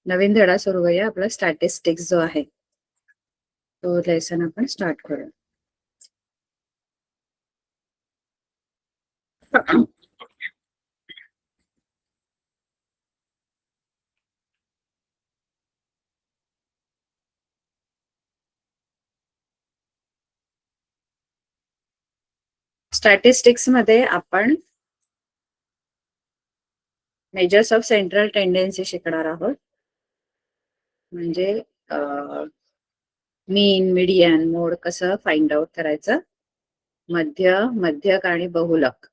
नवीन धडा सुरू करूया. आपला स्टॅटिस्टिक्स जो आहे तो लेसन आपण स्टार्ट करूया. स्टॅटिस्टिक्स मध्ये आपण मेजर्स ऑफ सेंट्रल टेंडेन्सी शिकणार आहोत. म्हणजे मीन, मीडियन, मोड कसं फाइंड आउट करायचं, मध्यक आणि बहुलक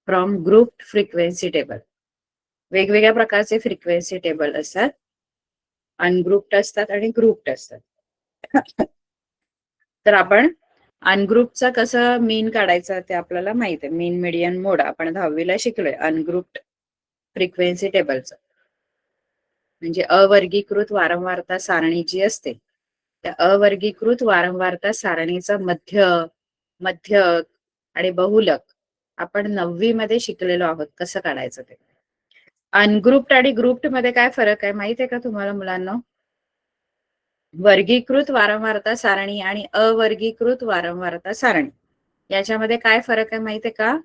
फ्रॉम ग्रुप फ्रिक्वेन्सी टेबल. वेगवेगळ्या प्रकारचे फ्रिक्वेन्सी टेबल असतात, अनग्रुप्ड असतात आणि ग्रुप्ड असतात. तर आपण अनग्रुपचा कसं मीन काढायचं ते आपल्याला माहित आहे. मीन, मीडियन, मोड आपण 10वीला शिकलोय. अनग्रुप्ड फ्रिक्वेन्सी टेबलचं म्हणजे अवर्गीकृत वारंवारता सारणी जी असते त्या अवर्गीकृत वारंवारता सारणीचा मध्यक आणि बहुलक आपण 9वी मध्ये शिकलेलो आहोत कसं काढायचं ते. अनग्रुप्ड आणि ग्रुप्ड मध्ये काय फरक आहे माहित आहे का तुम्हाला मुलांना? वर्गीकृत वारंवारता सारणी आणि अवर्गीकृत वारंवारता सारणी याच्यामध्ये काय फरक आहे माहित आहे का?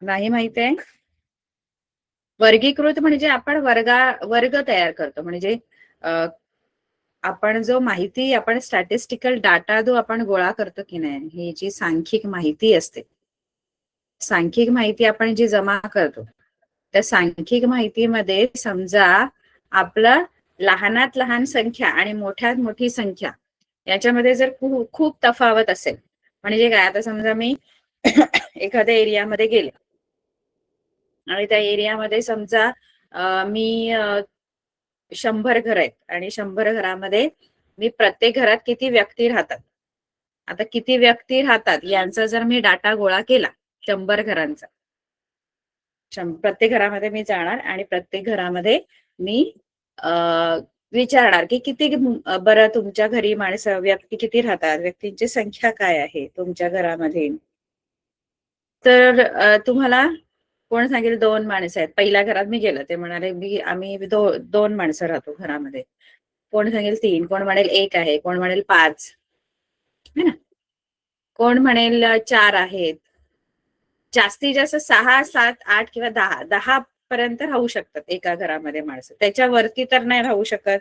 नाही माहित आहे. वर्गीकृत म्हणजे आपण वर्ग तयार करतो. म्हणजे आपण जो माहिती आपण स्टॅटिस्टिकल डाटा जो आपण गोळा करतो की नाही, ही जी सांख्यिक माहिती असते, सांख्यिक माहिती आपण जी जमा करतो त्या सांख्यिक माहितीमध्ये समजा आपलं लहानात लहान संख्या आणि मोठ्यात मोठी संख्या याच्यामध्ये जर खूप तफावत असेल, म्हणजे काय, आता समजा मी एखाद्या एरियामध्ये गेले आणि त्या एरियामध्ये समजा मी 100 घर आहेत आणि 100 घरामध्ये मी प्रत्येक घरात किती व्यक्ती राहतात, आता किती व्यक्ती राहतात यांचा जर मी डाटा गोळा केला 100 घरांचा, प्रत्येक घरामध्ये मी जाणार आणि प्रत्येक घरामध्ये मी विचारणार की किती बरं तुमच्या घरी माणसं व्यक्ती किती राहतात, व्यक्तींची संख्या काय आहे तुमच्या घरामध्ये. तर तुम्हाला कोण सांगेल 2 माणसं आहेत. पहिल्या घरात मी गेलं ते म्हणाले आम्ही 2 माणसं राहतो घरामध्ये. कोण सांगेल 3, कोण म्हणेल 1 आहे, कोण म्हणेल 5, है ना, कोण म्हणेल 4 आहेत. जास्तीत जास्त 6, 7, 8 किंवा 10 पर्यंत राहू शकतात एका घरामध्ये माणसं, त्याच्यावरती तर नाही राहू शकत.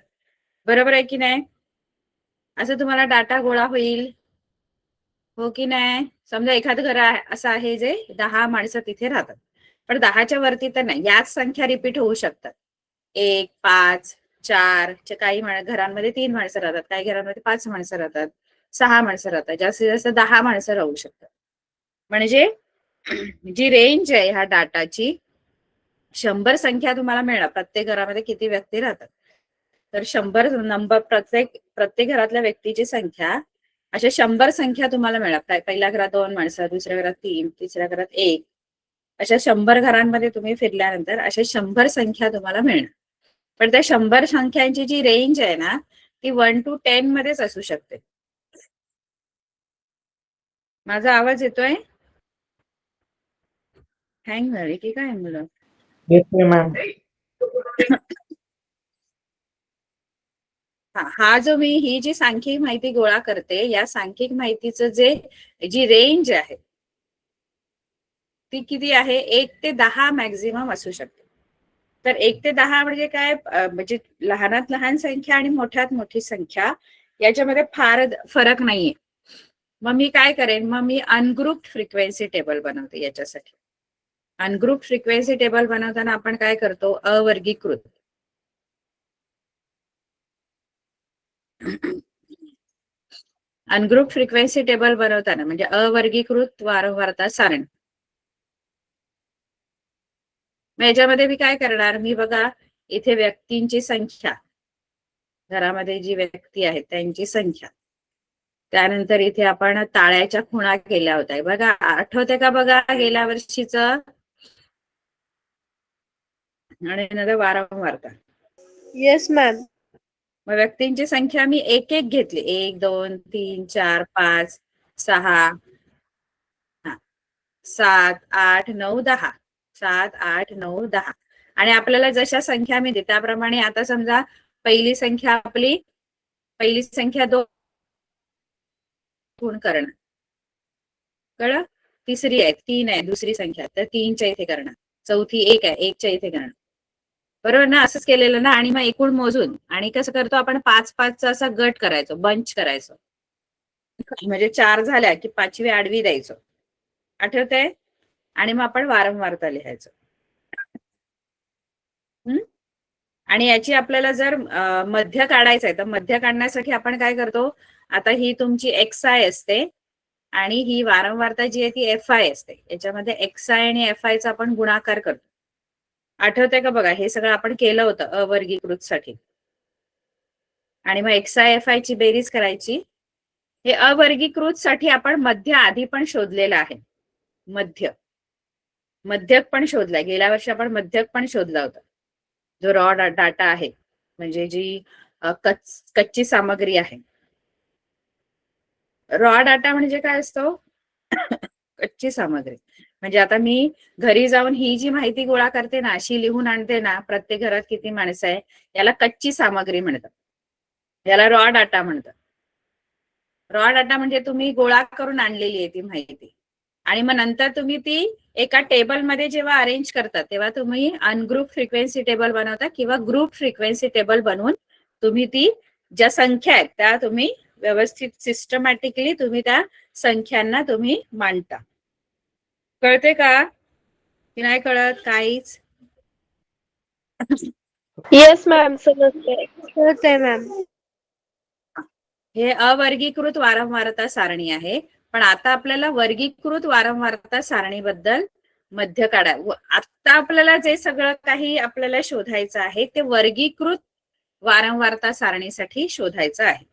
बरोबर आहे की नाही? असं तुम्हाला डाटा गोळा होईल, हो की नाही? समजा एखादं घर असं आहे जे 10 माणसं तिथे राहतात, पण 10च्या वरती तर नाही. याच संख्या रिपीट होऊ शकतात. 1, 5, 4, काही घरांमध्ये 3 माणसं राहतात, काही घरांमध्ये 5 माणसं राहतात, 6 माणसं राहतात, जास्तीत जास्त 10 माणसं राहू शकतात. म्हणजे जी रेंज आहे ह्या डाटाची 100 संख्या तुम्हाला मिळणार. प्रत्येक घरामध्ये किती व्यक्ती राहतात, तर 100 नंबर प्रत्येक घरातल्या व्यक्तीची संख्या, अशा 100 संख्या तुम्हाला मिळणार. पहिल्या घरात 2 माणसं, दुसऱ्या घरात 3, तिसऱ्या घरात 1, अशा 100 घरांमध्ये तुम्ही फिरल्यानंतर अशा 100 संख्या तुम्हाला मिळणार. पण त्या 100 संख्यांची जी रेंज आहे ना ती 1 to 10 मध्येच असू शकते. माझा आवाज येतोय? हँग झाली की काय मुलं? येतोय मॅम. हा जो मी ही जी सांख्यिक माहिती गोळा करते, या सांख्यिक माहितीचं जी रेंज आहे ती किती आहे? 1 ते 10 मॅक्झिमम असू शकते. तर 1 ते 10 म्हणजे काय, म्हणजे लहानात लहान संख्या आणि मोठ्यात मोठी संख्या याच्यामध्ये फार फरक नाहीये. मग मी काय करेन, मग मी अनग्रुप्ड फ्रिक्वेन्सी टेबल बनवते. याच्यासाठी अनग्रुप्ड फ्रिक्वेन्सी टेबल बनवताना आपण काय करतो, अवर्गीकृत अनग्रुप फ्रिक्वेन्सी टेबल बनवताना म्हणजे अवर्गीकृत वारंवारता सारणी. याच्यामध्ये मी काय करणार, मी बघा इथे व्यक्तींची संख्या, घरामध्ये जी व्यक्ती आहेत त्यांची संख्या, त्यानंतर इथे आपण ताळ्याच्या खुणा केल्या होत्या बघा, आठवते का बघा गेल्या वर्षीच, आणि नंतर वारंवारता. Yes ma'am. मग व्यक्तींची संख्या मी एक एक घेतली, 1, 2, 3, 4, 5, 6, 7, 8, 9, 10. 7, 8, 9, 10. आणि आपल्याला जशा संख्या मिळते त्याप्रमाणे आता समजा पहिली संख्या 2 गुण करणं. कळलं? तिसरी आहे 3 आहे दुसरी संख्या, तर 3च्या इथे करणं. चौथी 1 आहे 1च्या इथे करणं. बरोबर ना? असंच केलेलं ना. आणि मग एकूण मोजून आणि कसं करतो आपण 5-5चा असा गट करायचो, बंच करायचो. म्हणजे 4 झाल्या की 5वी आडवी द्यायचो. आठवतंय? आणि मग आपण वारंवारता लिहायचो. आणि याची आपल्याला जर मध्य काढायचं आहे तर मध्य काढण्यासाठी आपण काय करतो, आता ही तुमची XI असते आणि ही वारंवारता जी आहे ती FI असते. याच्यामध्ये XI आणि FI चा आपण गुणाकार करतो. आठवतंय का? बघा हे सगळं आपण केलं होतं अवर्गीकृत साठी. आणि मग XI FI ची बेरीज करायची. हे अवर्गीकृत साठी आपण मध्य आधी पण शोधलेलं आहे. मध्यक पण शोधलाय. गेल्या वर्षी आपण मध्यक पण शोधला होता. जो रॉ डाटा आहे, म्हणजे जी कच्ची सामग्री आहे. रॉ डाटा म्हणजे काय असतो? कच्ची सामग्री. म्हणजे आता मी घरी जाऊन ही जी माहिती गोळा करते ना, अशी लिहून आणते ना, प्रत्येक घरात किती माणसं आहे, याला कच्ची सामग्री म्हणतात. याला रॉ डाटा म्हणतात. रॉ डाटा म्हणजे तुम्ही गोळा करून आणलेली आहे ती माहिती. आणि मग नंतर तुम्ही ती एका टेबलमध्ये जेव्हा अरेंज करता तेव्हा तुम्ही अनग्रुप फ्रिक्वेन्सी टेबल बनवता किंवा ग्रुप फ्रिक्वेन्सी टेबल बनवून तुम्ही ती ज्या संख्या आहेत त्या तुम्ही व्यवस्थित सिस्टमॅटिकली तुम्ही त्या संख्यांना तुम्ही मांडता. कळते का की नाही कळत काहीच? येस मॅम, समजतंय मॅम. हे अवर्गीकृत वारंवारता सारणी आहे. पण आता आपल्याला वर्गीकृत वारंवारता सारणीबद्दल मध्य काढा. आता आपल्याला जे सगळं काही आपल्याला शोधायचं आहे ते वर्गीकृत वारंवारता सारणीसाठी शोधायचं आहे.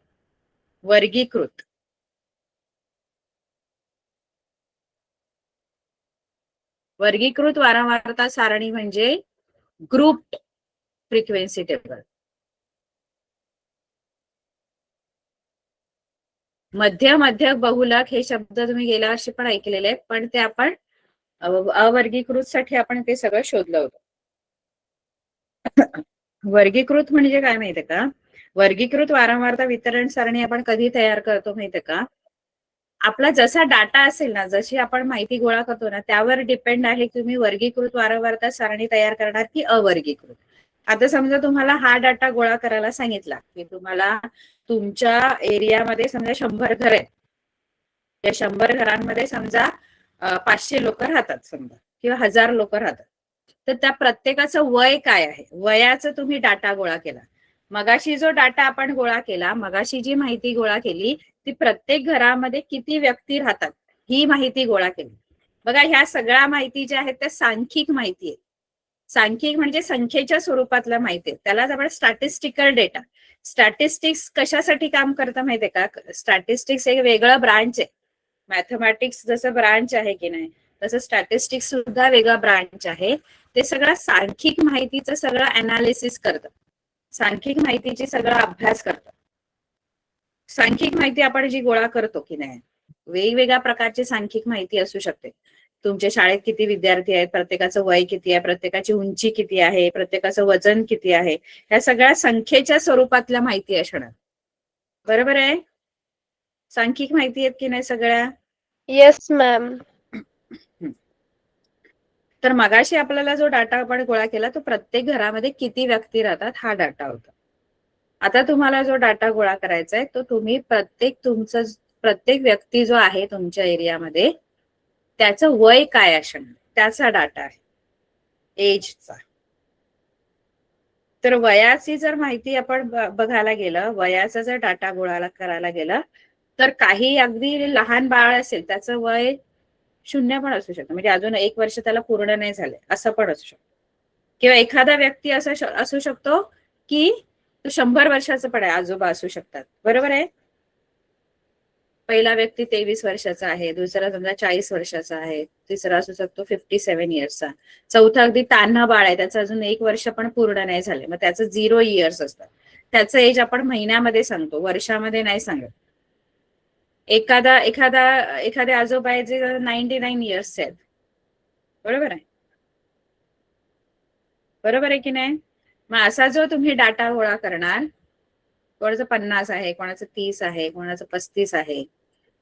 वर्गीकृत वारंवारता सारणी म्हणजे ग्रुप्ड फ्रिक्वेन्सी टेबल. मध्यक बहुलक हे शब्द तुम्ही गेल्या वर्षी पण ऐकलेले आहेत, पण ते आपण अवर्गीकृत साठी आपण ते सगळं शोधलं होतं. वर्गीकृत म्हणजे काय माहितीये का? वर्गीकृत वारंवारता वितरण सारणी आपण कधी तयार करतो माहितीये का? आपला जसा डाटा असेल ना, जशी आपण माहिती गोळा करतो ना, त्यावर डिपेंड आहे की तुम्ही वर्गीकृत वारंवारता सारणी तयार करणार की अवर्गीकृत. आता समजा तुम्हाला हा डाटा गोळा करायला सांगितला की तुम्हाला तुमच्या एरियामध्ये समजा 100 घर आहेत. या 100 घरांमध्ये समजा 500 लोक राहतात समजा किंवा 1000 लोक राहतात. तर त्या प्रत्येकाचं वय काय आहे, वयाचं तुम्ही डाटा गोळा केला. मगाशी जो डाटा आपण गोळा केला, मगाशी जी माहिती गोळा केली ती प्रत्येक घरामध्ये किती व्यक्ती राहतात ही माहिती गोळा केली. बघा ह्या सगळ्या माहिती ज्या आहेत त्या सांख्यिक माहिती आहे. सांख्यिक म्हणजे संख्येच्या स्वरूपातल्या माहिती आहे. त्यालाच आपण स्टॅटिस्टिकल डेटा. स्टॅटिस्टिक्स कशासाठी काम करतं माहितीये का? स्टॅटिस्टिक्स एक वेगळं ब्रांच आहे. मॅथमॅटिक्स जसं ब्रांच आहे की नाही, तसं स्टॅटिस्टिक्स सुद्धा वेगळा ब्रांच आहे. ते सगळं सांख्यिक माहितीचं सगळं अनालिसिस करतं. सांख्यिक माहितीची सगळा अभ्यास करतं. सांख्यिक माहिती आपण जी गोळा करतो की नाही, वेगवेगळ्या प्रकारची सांख्यिक माहिती असू शकते. तुमच्या शाळेत किती विद्यार्थी आहेत, प्रत्येकाचं वय किती आहे, प्रत्येकाची उंची किती आहे, प्रत्येकाचं वजन किती आहे, ह्या सगळ्या संख्येच्या स्वरूपातल्या माहिती असणार. बरोबर आहे? सांख्यिक माहिती आहेत की नाही सगळ्या? Yes ma'am. तर मगाशी आपल्याला जो डाटा आपण गोळा केला तो प्रत्येक घरामध्ये किती व्यक्ती राहतात हा डाटा होता. आता तुम्हाला जो डाटा गोळा करायचा आहे तो तुम्ही प्रत्येक व्यक्ती जो आहे तुमच्या एरियामध्ये त्याचं वय काय असणार त्याचा डाटा आहे, एजचा. तर वयाची जर माहिती आपण बघायला गेलं, वयाचा जर डाटा गोळा करायला गेला तर काही अगदी लहान बाळ असेल त्याचं वय 0 पण असू शकतं, म्हणजे अजून 1 वर्ष त्याला पूर्ण नाही झाले असं पण असू शकतं. किंवा एखादा व्यक्ती असू शकतो की तो 100 वर्षाचा पण आहे, आजोबा असू शकतात. बरोबर आहे? पहिला व्यक्ती 23 वर्षाचा आहे, दुसरा समजा 40 वर्षाचा आहे, तिसरा असू शकतो 57 इयर्सचा, चौथा अगदी तान्हा बाळ आहे, त्याचं अजून 1 वर्ष पण पूर्ण नाही झाले, मग त्याचं 0 इयर्स असतं. त्याचं एज आपण महिन्यामध्ये सांगतो, वर्षामध्ये नाही सांगत. एखादे आजोबा आहे जे 99 इयर्सचे आहेत, बरोबर आहे, बरोबर आहे की नाही? मग असा जो तुम्ही डाटा गोळा करणार, कोणाचं 50 आहे, कोणाचं 30 आहे, कोणाचं 35 आहे,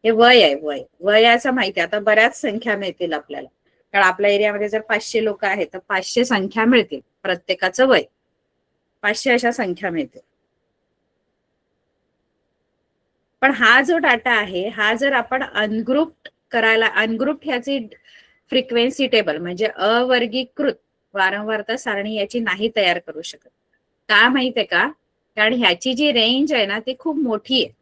हे वय आहे. वयाचं माहिती आहे. आता बऱ्याच संख्या मिळतील आपल्याला, कारण आपल्या एरियामध्ये जर 500 लोक आहेत तर 500 संख्या मिळतील. प्रत्येकाचं वय 500 अशा संख्या मिळतील. पण हा जो डाटा आहे, हा जर आपण अनग्रुप्ड करायला, अनग्रुप्ड ह्याची फ्रिक्वेन्सी टेबल म्हणजे अवर्गीकृत वारंवारता सारणी याची नाही तयार करू शकत. का माहितीये का? कारण ह्याची जी रेंज आहे ना ती खूप मोठी आहे.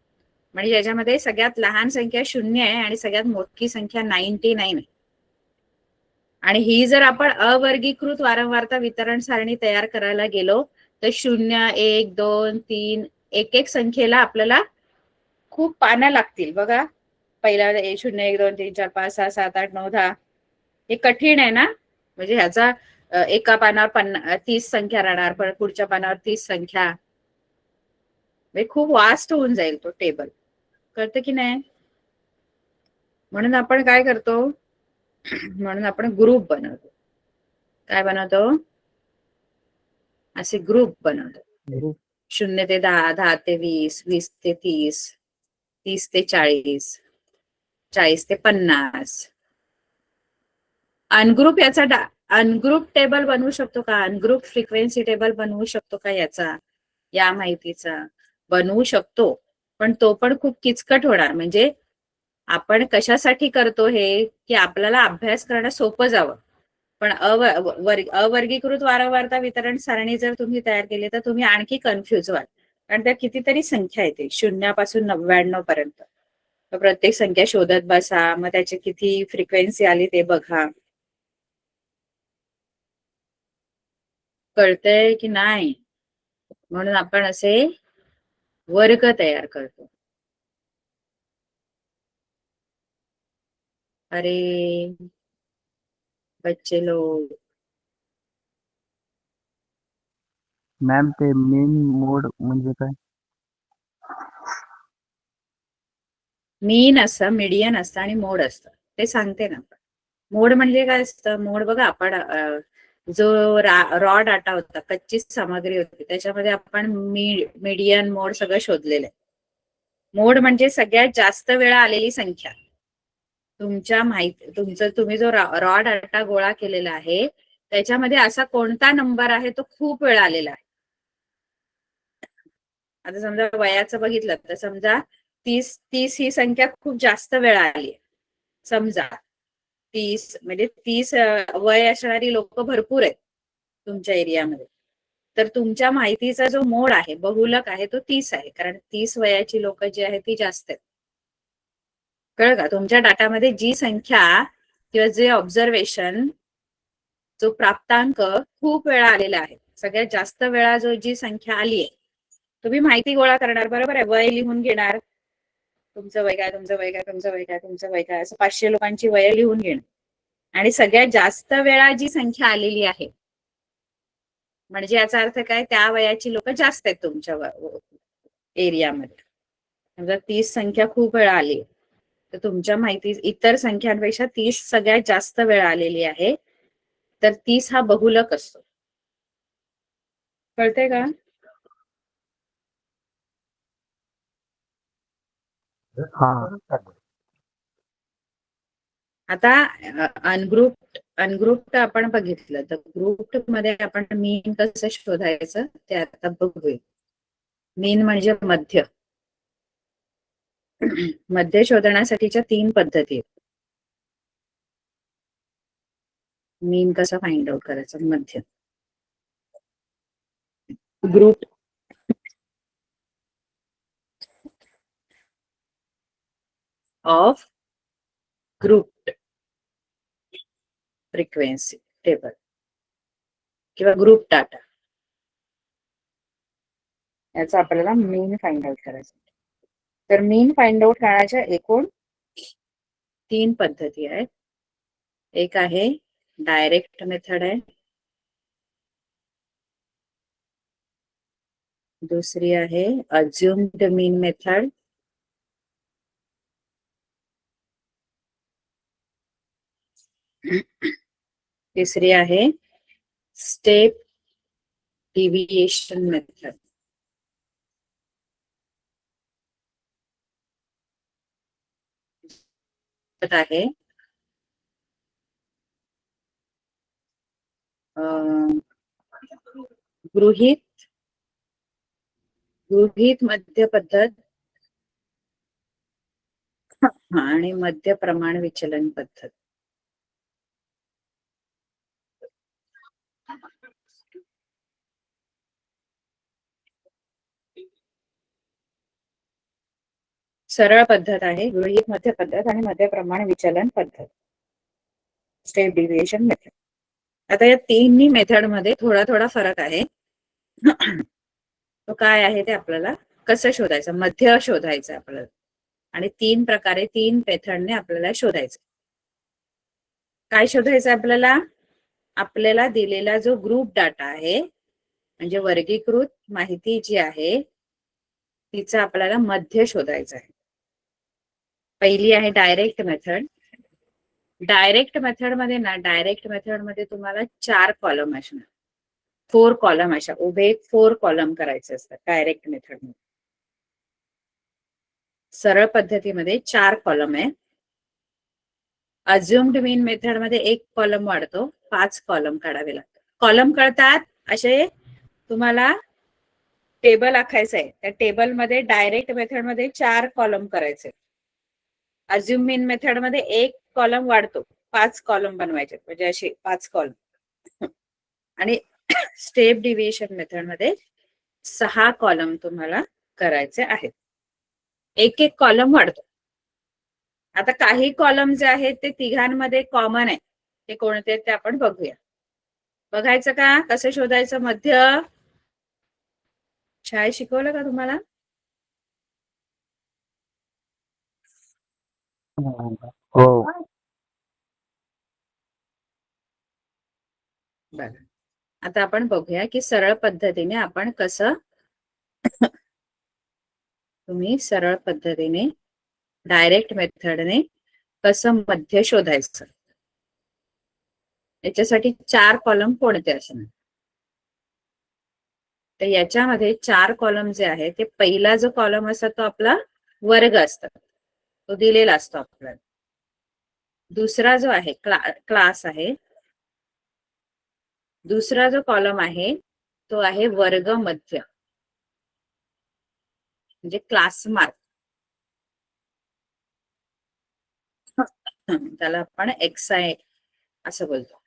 म्हणजे याच्यामध्ये सगळ्यात लहान संख्या 0 आहे आणि सगळ्यात मोठी संख्या 99 आहे. आणि ही जर आपण अवर्गीकृत वारंवारता वितरण सारणी तयार करायला गेलो तर 0, 1, 2, 3 एक एक संख्येला आपल्याला खूप पानं लागतील बघा. पहिला 0, 1, 2, 3, 4, 5, 6, 7, 8, 9, 10 हे कठीण आहे ना. म्हणजे ह्याचा एका पानावर 30 संख्या राहणार, पण पुढच्या पानावर 30 संख्या, म्हणजे खूप वास्ट होऊन जाईल तो टेबल. कळतं की नाही? म्हणून आपण काय करतो, म्हणून आपण ग्रुप बनवतो. काय बनवतो? असे ग्रुप बनवतो. 0 ते 10, 10 ते 20, 20 ते 30, 30 ते 40, 40 ते 50. अनग्रुप अनग्रुप टेबल बनवू शकतो का? अनग्रुप फ्रिक्वेन्सी टेबल बनवू शकतो का? या माहितीचा बनवू शकतो, पण तो पण खूप किचकट होणार. म्हणजे आपण कशासाठी करतो हे, की आपल्याला अभ्यास करणं सोपं जावं. पण अवर्गीकृत वारंवारता वितरण सारणी जर तुम्ही तयार केली तर तुम्ही आणखी कन्फ्युज व्हाल. कारण त्या कितीतरी संख्या येते 0 पासून 99 पर्यंत. प्रत्येक संख्या शोधत बसा, मग त्याची किती फ्रिक्वेन्सी आली ते बघा. कळतंय की नाही? म्हणून आपण असे वर्ग तयार करतो. अरे बच्चे लोग, मॅम ते मेन मोड म्हणजे काय? मीन असतं, मीडियन असतं आणि मोड असतं. ते सांगते ना. मोड म्हणजे काय असतं? मोड बघा, आपण जो रॉ डाटा होता, कच्ची सामग्री होती, त्याच्यामध्ये आपण मीडियन मोड सगळं शोधलेलं आहे. मोड म्हणजे सगळ्यात जास्त वेळा आलेली संख्या. तुम्ही जो रॉ डाटा गोळा केलेला आहे त्याच्यामध्ये असा कोणता नंबर आहे तो खूप वेळा आलेला आहे. आता समजा वयाचं बघितलं तर समजा 30 ही संख्या खूप जास्त वेळा आली. समजा 30 म्हणजे 30 वय असणारी लोक भरपूर आहेत तुमच्या एरियामध्ये. तर तुमच्या माहितीचा जो मोड आहे, बहुलक आहे, तो 30 आहे. कारण 30 वयाची लोक जी आहेत ती जास्त आहेत. कळलं का? तुमच्या डाटामध्ये जी संख्या किंवा जे ऑब्झर्वेशन, जो प्राप्तांक खूप वेळा आलेला आहे, सगळ्यात जास्त वेळा जी संख्या आली आहे, तुम्ही माहिती गोळा करणार, बरोबर आहे. वय लिहून घेणार, तुमचं वय काय, तुमचं वय काय, तुमचं वय काय, तुमचं वय काय, असं 500 लोकांची वय लिहून घेणार. आणि सगळ्यात जास्त वेळा जी संख्या आलेली आहे, म्हणजे याचा अर्थ काय, त्या वयाची लोक जास्त आहेत तुमच्या एरियामध्ये. समजा 30 संख्या खूप वेळा आली तर तुमच्या माहिती इतर संख्यांपेक्षा 30 सगळ्यात जास्त वेळा आलेली आहे, तर 30 हा बहुलक असतो. कळतंय का? आता अनग्रुप्ड आपण बघितलं, तर ग्रुप मध्ये आपण मीन कसं शोधायचं ते आता बघूया. मीन म्हणजे मध्य. मध्य शोधण्यासाठीच्या 3 पद्धती आहेत. मीन कसं फाइंड आउट करायचं? मध्य. Group of group frequency table किंवा ग्रुप डाटा, याचा आपल्याला मीन फाइंड आउट करायचं. तर मीन फाइंड आउट करण्याच्या एकूण 3 पद्धती आहेत. एक आहे डायरेक्ट मेथड आहे, दुसरी आहे अज्युम्ड मीन मेथड, तिसरी आहे स्टेप डिव्हिएशन मेथड. आहे गृहीत मध्य पद्धत आणि मध्य प्रमाण विचलन पद्धत. सरळ पद्धत आहे गृहीत मध्य पद्धत आणि मध्य प्रमाण विचलन पद्धत, स्टेप डिव्हिएशन मेथड. आता या तिन्ही मेथड मध्ये थोडा थोडा फरक आहे. तो काय आहे ते आपल्याला कसं शोधायचं, मध्य शोधायचं आपल्याला, आणि 3 प्रकारे 3 मेथडने आपल्याला शोधायचं. काय शोधायचं आपल्याला? आपल्याला दिलेला जो ग्रुप डाटा आहे, म्हणजे वर्गीकृत माहिती जी आहे तिचं आपल्याला मध्य शोधायचं आहे. पहिली आहे डायरेक्ट मेथड. डायरेक्ट मेथड मध्ये तुम्हाला 4 कॉलम असणार, 4 कॉलम अशा उभे 4 कॉलम करायचे असतात डायरेक्ट मेथड मध्ये. सरळ पद्धतीमध्ये 4 कॉलम आहे. अज्युम्ड मीन मेथड मध्ये 1 कॉलम वाढतो, 5 कॉलम काढावे लागतात. कॉलम कळतात असे तुम्हाला टेबल आखायचं आहे. त्या टेबल मध्ये डायरेक्ट मेथड मध्ये 4 कॉलम करायचे. अज्युम मीन मेथड मध्ये 1 कॉलम वाढतो, 5 कॉलम बनवायचे, म्हणजे असे 5 कॉलम. आणि स्टेप डिव्हिएशन मेथड मध्ये 6 कॉलम तुम्हाला करायचे आहेत. एक एक कॉलम वाढतो. आता काही कॉलम जे आहेत ते तिघांमध्ये कॉमन आहे, ते कोणते ते आपण बघूया. बघायचं का कसं शोधायचं मध्य? शाळेत शिकवलं का तुम्हाला? हो. बरं, आता आपण बघूया की सरळ पद्धतीने आपण कसं तुम्ही सरळ पद्धतीने डायरेक्ट मेथडने कसं मध्य शोधायचं. याच्यासाठी 4 कॉलम कोणते असणार? तर याच्यामध्ये 4 कॉलम जे आहे ते पहिला जो कॉलम असतो तो आपला वर्ग असतो, तो दिलेला असतो आपल्याला. दुसरा जो आहे क्लास आहे. दुसरा जो कॉलम आहे तो आहे वर्ग मध्य, म्हणजे क्लास मार्क. त्याला आपण XI असं बोलतो.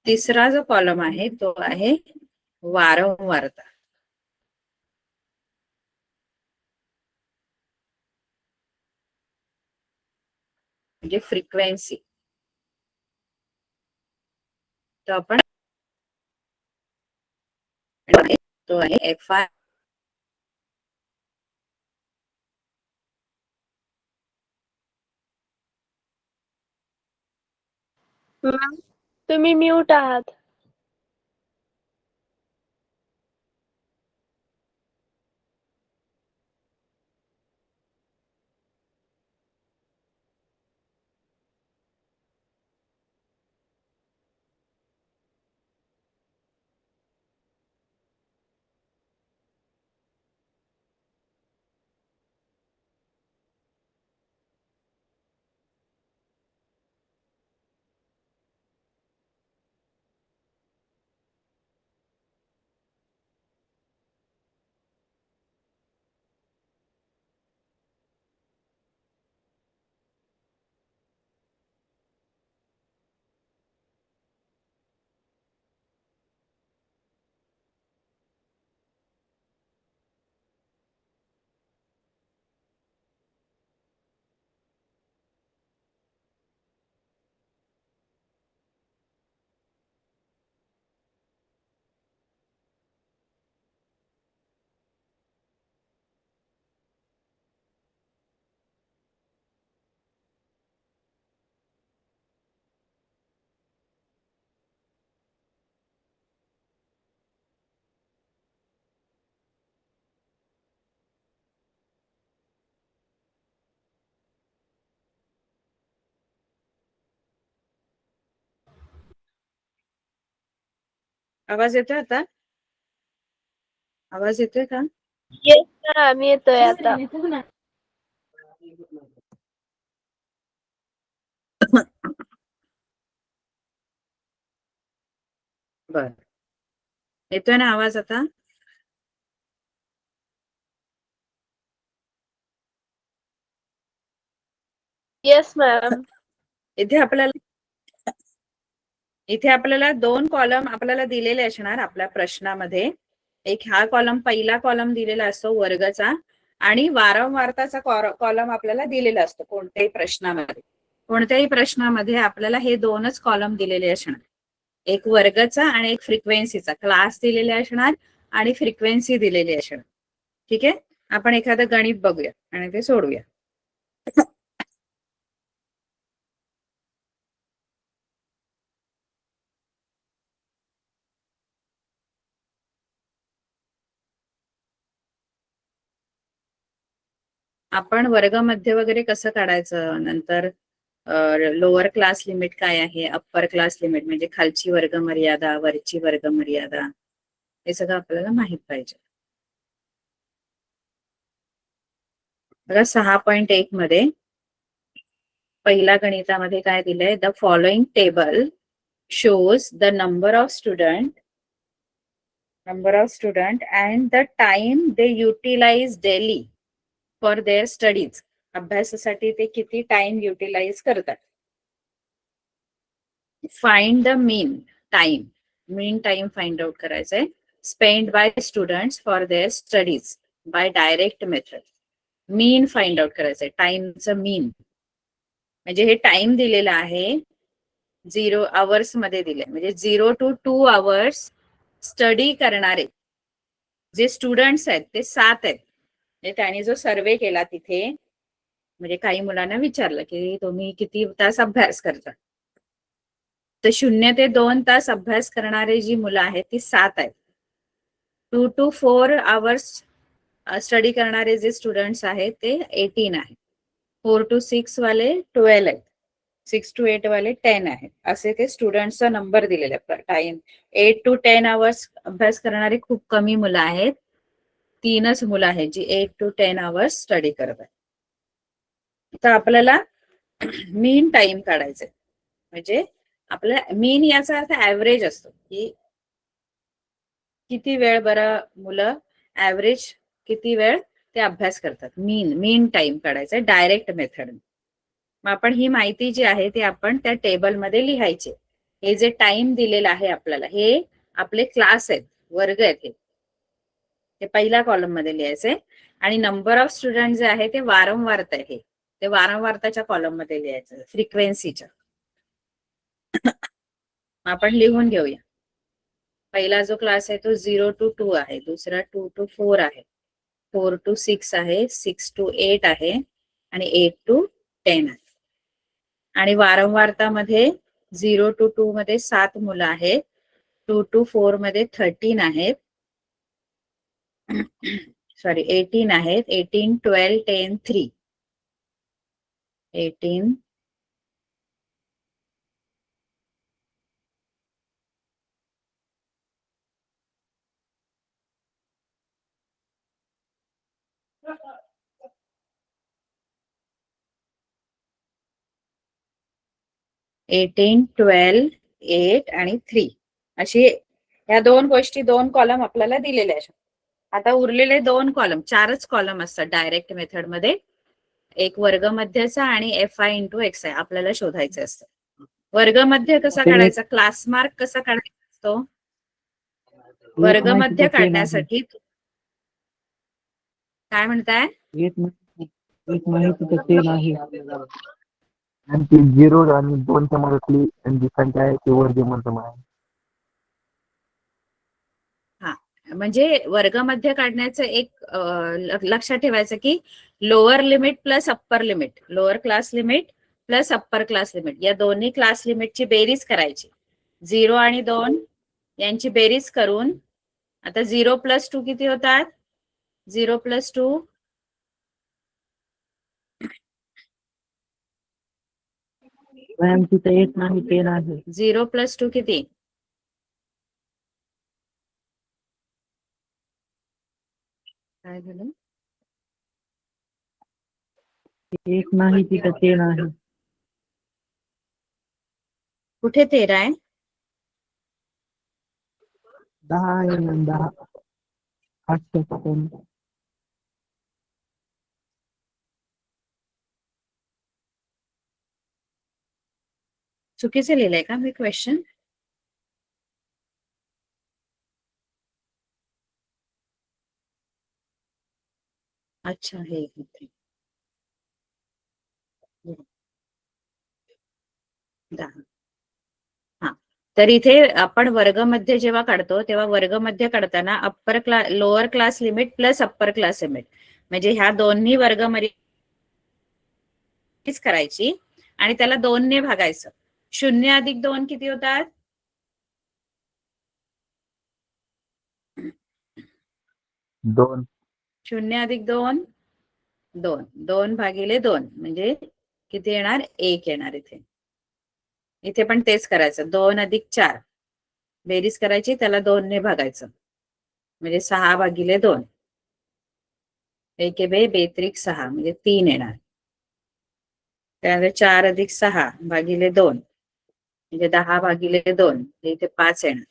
तिसरा जो कॉलम आहे तो आहे वारंवारता, म्हणजे फ्रिक्वेन्सी. तो आपण तो आहे FI. मॅम तुम्ही म्यूट आहात. आवाज येतोय आता? आवाज येतोय का? येस मॅम येतोय आता. बर, येतोय ना आवाज आता? Yes ma'am. इथे आपल्याला दोन कॉलम आपल्याला दिलेले असणार आपल्या प्रश्नामध्ये. एक हा कॉलम, पहिला कॉलम दिलेला असतो वर्गाचा, आणि वारंवारताचा कॉलम आपल्याला दिलेला असतो कोणत्याही प्रश्नामध्ये आपल्याला हे दोनच कॉलम दिलेले असणार. एक वर्गाचा आणि एक फ्रिक्वेन्सीचा. क्लास दिलेले असणार आणि फ्रिक्वेन्सी दिलेली असणार. ठीक आहे, आपण एखादं गणित बघूया आणि ते सोडूया. आपण वर्गामध्ये वगैरे कसं काढायचं, नंतर लोअर क्लास लिमिट काय आहे, अप्पर क्लास लिमिट म्हणजे खालची वर्ग मर्यादा, वरची वर्ग मर्यादा, हे सगळं आपल्याला माहित पाहिजे. बघा 6.1 मध्ये पहिल्या गणितामध्ये काय दिलंय, the following table shows the number of student and the time they utilize daily for their studies. अभ्यासासाठी ते किती टाइम युटिलाइज करतात. Find the mean time find out करायचंय. Spend by students for their studies by direct method. Mean find out करायचंय, टाइमचं मीन. म्हणजे हे time दिलेलं आहे 0 आवर्स मध्ये दिले, म्हणजे 0 to 2 आवर्स स्टडी करणारे जे स्टुडंट्स आहेत ते 7 आहेत. म्हणजे त्यांनी जो सर्वे केला तिथे, म्हणजे काही मुलांना विचारलं की तुम्ही किती तास अभ्यास करता, तर 0 ते 2 तास अभ्यास करणारे जी मुलं आहेत ती 7 आहेत. 2 to 4 आवर्स स्टडी करणारे जे स्टुडंट्स आहेत ते 18 आहेत. 4 to 6 वाले 12 आहेत. 6 to 8 वाले 10 आहेत. असे ते स्टुडंट्सचा नंबर दिलेला आहे. टाइम 8 to 10 आवर्स अभ्यास करणारी खूप कमी मुलं आहेत. 3च मुलं आहेत जी 8 to 10 आवर्स स्टडी करतात. तर आपल्याला मीन टाइम काढायचंय. म्हणजे आपला मीन याचा अर्थ ऍव्हरेज असतो की किती वेळ बरं मुलं ऍव्हरेज किती वेळ ते अभ्यास करतात. मीन टाइम काढायचा डायरेक्ट मेथड. मग आपण ही माहिती जी आहे ती आपण त्या टेबलमध्ये लिहायची. हे जे टाइम दिलेलं आहे आपल्याला, हे आपले क्लास आहेत, वर्ग आहेत, हे पहिल्या कॉलम मध्ये लिहायचे. आणि नंबर ऑफ स्टुडंट जे आहे ते वारंवारता आहे, ते वारंवारताच्या कॉलम मध्ये लिहायचं, फ्रिक्वेन्सीच्या. आपण लिहून घेऊया. पहिला जो क्लास आहे तो 0 to 2 आहे, दुसरा 2 to 4 आहे, 4 to 6 आहे, 6 to 8 आहे, आणि 8 to 10 आहे. आणि वारंवारतामध्ये 0 to 2 मध्ये 7 मुलं आहेत, 2 to 4 मध्ये 13 आहेत, सॉरी 18 आहेत, 18, 12, 10, 3, 18, 18, 12, 8 आणि 3 अशी या दोन गोष्टी, दोन कॉलम आपल्याला दिलेले आहेत. आता उरलेले 2 कॉलम, 4च कॉलम असतात डायरेक्ट मेथड मध्ये. एक वर्गमध्यचा आणि FI इंटू XI आपल्याला शोधायचं असतं. वर्गमध्य कसा काढायचा, क्लास मार्क कसा काढायचा असतो, वर्गमध्य काढण्यासाठी काय म्हणताय? एक माहिती तर ते नाही. आणि ती 0 आणि 2च्या मधली जी संख्या आहे ती वर्गमूळ आहे. हा, म्हणजे वर्गमध्य काढण्याचं एक लक्षात ठेवायचं की lower limit plus upper limit, lower class limit plus upper class limit, या दोन्ही क्लास लिमिटची बेरीज करायची. 0 आणि 2 यांची बेरीज करून आता 0 + 2 किती होतात, 0 + 2 मॅम तिथे 1 नाही 10 आहे. 0 + 2 किती, काय झालं? एक नाही तिथं ते नाही. कुठे 13 आहे? 10 आहे मॅम, 10. 8 चुकीचं लिहिलंय का मी क्वेश्चन? अच्छा, हे इथे 10. हा, तर इथे आपण वर्गमध्ये जेव्हा काढतो तेव्हा वर्गमध्ये काढताना upper class lower class limit plus upper class limit म्हणजे ह्या दोन्ही वर्गमर्यादाच करायची आणि त्याला 2 ने भागायचं. 0 अधिक 2 किती होतात? 2. 0 अधिक 2 2. 2 भागिले 2 म्हणजे किती येणार? 1 येणार. इथे इथे पण तेच करायचं. 2 अधिक 4 बेरीज करायची, त्याला 2 ने भागायचं म्हणजे 6 भागिले 2. 1 बे बेत्रिक 6 म्हणजे 3 येणार. त्यानंतर 4 अधिक 6 भागिले 2 म्हणजे 10 भागिले 2 इथे 5 येणार.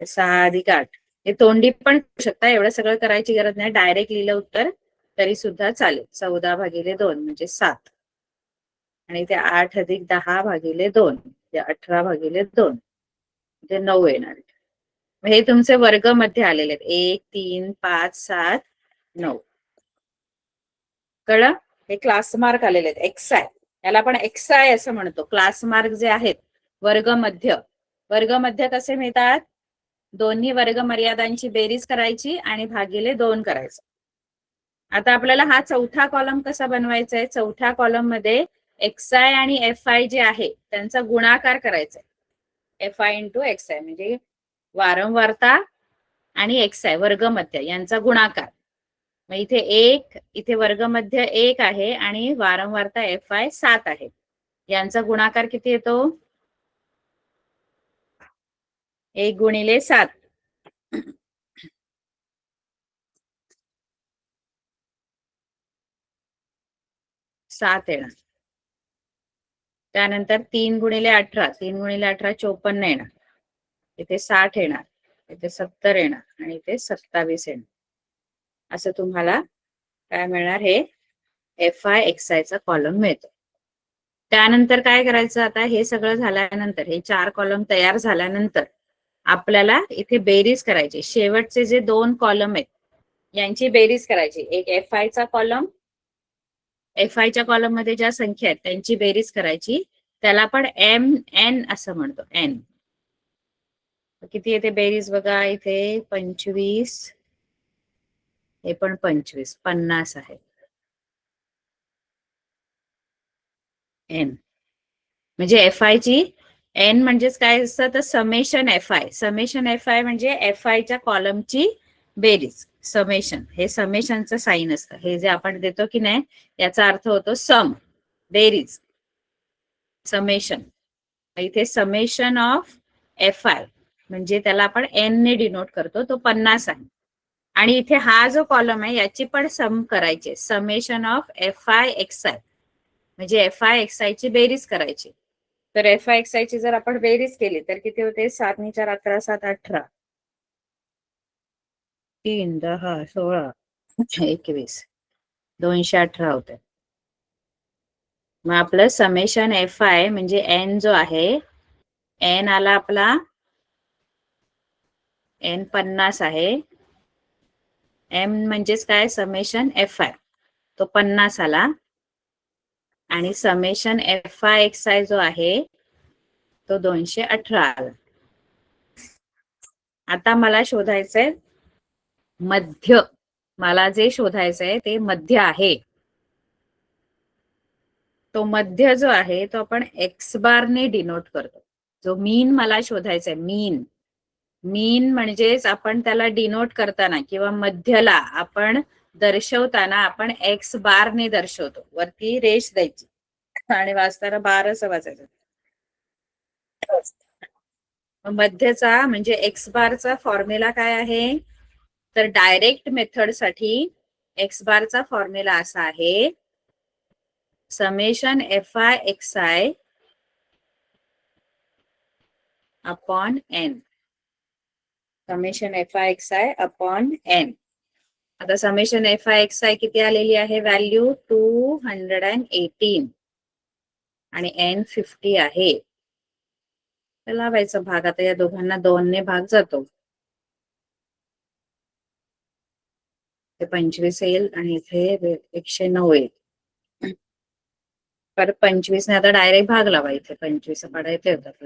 6 अधिक 8 हे तोंडी पण करू शकता, एवढं सगळं करायची गरज नाही. डायरेक्ट लिहिलं उत्तर तरी सुद्धा चालेल. 14 भागिले 2 म्हणजे 7 आणि ते 8 अधिक 10 भागिले 2 म्हणजे 18 भागिले 2 म्हणजे 9 येणार. हे तुमचे वर्ग मध्ये आलेले आहेत. 1 3 5 7 9. कळलं? हे क्लास मार्क आलेले आहेत. XI याला आपण XI असं म्हणतो. क्लास मार्क जे आहेत वर्गमध्य कसे मिळतात? दोन्ही वर्ग मर्यादांची बेरीज करायची आणि भागिले 2 करायचं. आता आपल्याला हा चौथा कॉलम कसा बनवायचा आहे? चौथ्या कॉलम मध्ये XI आणि FI जे आहे त्यांचा गुणाकार करायचा आहे. FI इंटू XI म्हणजे वारंवारता आणि XI वर्गमध्य यांचा गुणाकार. मग इथे 1 इथे वर्गमध्य 1 आहे आणि वारंवारता FI 7 आहे. यांचा गुणाकार किती येतो? 1 गुणिले 7 7 येणार. त्यानंतर 3 गुणिले 18 3 गुणिले 18 54 येणार. इथे 60 येणार, इथे 70 येणार आणि इथे 27 येणार. असं तुम्हाला काय मिळणार? हे FI XI चा कॉलम मिळतो. त्यानंतर काय करायचं? आता हे सगळं झाल्यानंतर हे 4 कॉलम तयार झाल्यानंतर आपल्याला इथे बेरीज करायची. शेवटचे जे 2 कॉलम आहेत यांची बेरीज करायची. एक FI चा कॉलम, FI च्या कॉलम मध्ये ज्या संख्या आहेत त्यांची बेरीज करायची. त्याला आपण MN असं म्हणतो. N किती येते बेरीज बघा. इथे 25 हे पण 25 50 आहे. N म्हणजे FI ची N म्हणजेच काय असतं तर समेशन FI. समेशन FI म्हणजे FI च्या कॉलमची बेरीज. समेशन हे समेशनचं साइन असतं. हे जे आपण देतो की नाही याचा अर्थ होतो सम, बेरीज, समेशन. इथे समेशन ऑफ FI म्हणजे त्याला आपण N ने डिनोट करतो, तो 50 आहे. आणि इथे हा जो कॉलम आहे याची पण सम करायची. समेशन ऑफ FI XI म्हणजे FI XI ची बेरीज करायची. तर FI XI ची जर आपण बेरीज केली तर किती होते? 7 नी 4 11 7 18 3 10 16 21 218 होते. मग आपलं समेशन FI म्हणजे N जो आहे N आला आपला N 50 आहे. M म्हणजेच काय? समेशन FI तो 50 आला आणि समेशन FI XI जो आहे तो 218 आला. आता मला शोधायचंय मध्य. मला जे शोधायचंय ते मध्य आहे. तो मध्य जो आहे तो आपण X बार ने डिनोट करतो. जो मीन मला शोधायचा आहे, मीन म्हणजेच आपण त्याला डिनोट करताना किंवा मध्यला आपण दर्शवताना आपण X बार ने दर्शवतो. वरती रेष द्यायची आणि वाचताना बार असं वाचायचं. मध्यचा म्हणजे X बारचा फॉर्म्युला काय आहे तर डायरेक्ट मेथड साठी एक्स बारचा फॉर्म्युला असा आहे summation f i x i upon n. Summation f i x i upon n. आता summation f i x i किती आलेली आहे व्हॅल्यू 218 आणि एन 50 आहे. तर लावायचा भाग. आता या दोघांना 2 ने भाग जातो. ते 25 येईल आणि इथे 109 येईल. परत 25 ने आता डायरेक्ट भाग लावा. इथे 25 पडायचे होतात.